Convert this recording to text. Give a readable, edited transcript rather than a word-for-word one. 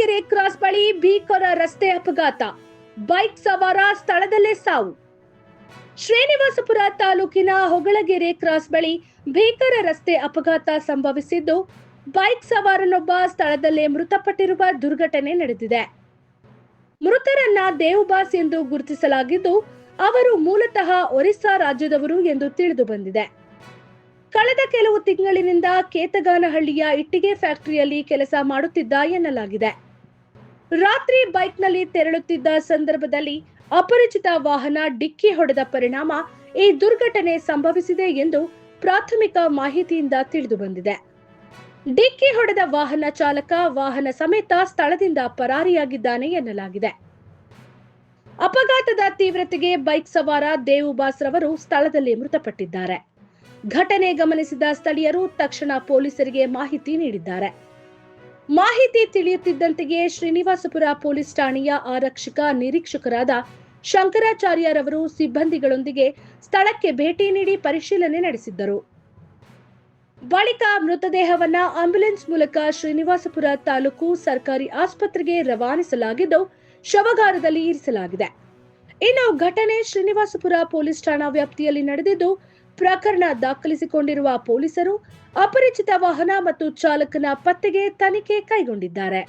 ಹೊಗಳಗೆರೆ cross ಬಳಿ ಭೀಕರ ರಸ್ತೆ ಅಪಘಾತ, ಬೈಕ್ ಸವಾರ ಸ್ಥಳದಲ್ಲೇ ಸಾವು. ಶ್ರೀನಿವಾಸಪುರ ತಾಲೂಕಿನ ಹೊಗಳಗೆರೆ ಕ್ರಾಸ್ ಬಳಿ ಭೀಕರ ರಸ್ತೆ ಅಪಘಾತ ಸಂಭವಿಸಿದ್ದು, ಬೈಕ್ ಸವಾರನೊಬ್ಬ ಸ್ಥಳದಲ್ಲೇ ಮೃತಪಟ್ಟಿರುವ ದುರ್ಘಟನೆ ನಡೆದಿದೆ. ಮೃತರನ್ನ ದೇವಬಾಸ್ ಎಂದು ಗುರುತಿಸಲಾಗಿದ್ದು, ಅವರು ಮೂಲತಃ ಒರಿಸ್ಸಾ ರಾಜ್ಯದವರು ಎಂದು ತಿಳಿದು ಬಂದಿದೆ. ಕಳೆದ ಕೆಲವು ತಿಂಗಳಿನಿಂದ ಕೇತಗಾನಹಳ್ಳಿಯ ಇಟ್ಟಿಗೆ ಫ್ಯಾಕ್ಟರಿಯಲ್ಲಿ ಕೆಲಸ ಮಾಡುತ್ತಿದ್ದ ಎನ್ನಲಾಗಿದೆ. ರಾತ್ರಿ ಬೈಕ್ನಲ್ಲಿ ತೆರಳುತ್ತಿದ್ದ ಸಂದರ್ಭದಲ್ಲಿ ಅಪರಿಚಿತ ವಾಹನ ಡಿಕ್ಕಿ ಹೊಡೆದ ಪರಿಣಾಮ ಈ ದುರ್ಘಟನೆ ಸಂಭವಿಸಿದೆ ಎಂದು ಪ್ರಾಥಮಿಕ ಮಾಹಿತಿಯಿಂದ ತಿಳಿದು ಬಂದಿದೆ. ಡಿಕ್ಕಿ ಹೊಡೆದ ವಾಹನ ಚಾಲಕ ವಾಹನ ಸಮೇತ ಸ್ಥಳದಿಂದ ಪರಾರಿಯಾಗಿದ್ದಾನೆ ಎನ್ನಲಾಗಿದೆ. ಅಪಘಾತದ ತೀವ್ರತೆಗೆ ಬೈಕ್ ಸವಾರ ದೇವುಬಾಸ್ ರವರು ಸ್ಥಳದಲ್ಲಿ ಮೃತಪಟ್ಟಿದ್ದಾರೆ. ಘಟನೆ ಗಮನಿಸಿದ ಸ್ಥಳೀಯರು ತಕ್ಷಣ ಪೊಲೀಸರಿಗೆ ಮಾಹಿತಿ ನೀಡಿದ್ದಾರೆ. ಮಾಹಿತಿ ತಿಳಿಯುತ್ತಿದ್ದಂತೆಯೇ ಶ್ರೀನಿವಾಸಪುರ ಪೊಲೀಸ್ ಠಾಣೆಯ ಆರಕ್ಷಕ ನಿರೀಕ್ಷಕರಾದ ಶಂಕರಾಚಾರ್ಯರವರು ಸಿಬ್ಬಂದಿಗಳೊಂದಿಗೆ ಸ್ಥಳಕ್ಕೆ ಭೇಟಿ ನೀಡಿ ಪರಿಶೀಲನೆ ನಡೆಸಿದ್ದರು. ಬಳಿಕ ಮೃತದೇಹವನ್ನ ಆಂಬ್ಯುಲೆನ್ಸ್ ಮೂಲಕ ಶ್ರೀನಿವಾಸಪುರ ತಾಲೂಕು ಸರ್ಕಾರಿ ಆಸ್ಪತ್ರೆಗೆ ರವಾನಿಸಲಾಗಿದ್ದು, ಶವಗಾರದಲ್ಲಿ ಇರಿಸಲಾಗಿದೆ. ಇನ್ನು ಘಟನೆ ಶ್ರೀನಿವಾಸಪುರ ಪೊಲೀಸ್ ಠಾಣಾ ವ್ಯಾಪ್ತಿಯಲ್ಲಿ ನಡೆದಿದ್ದು, ಪ್ರಕರಣ ದಾಖಲಿಸಿಕೊಂಡಿರುವ ಪೊಲೀಸರು ಅಪರಿಚಿತ ವಾಹನ ಮತ್ತು ಚಾಲಕನ ಪತ್ತೆಗೆ ತನಿಖೆ ಕೈಗೊಂಡಿದ್ದಾರೆ.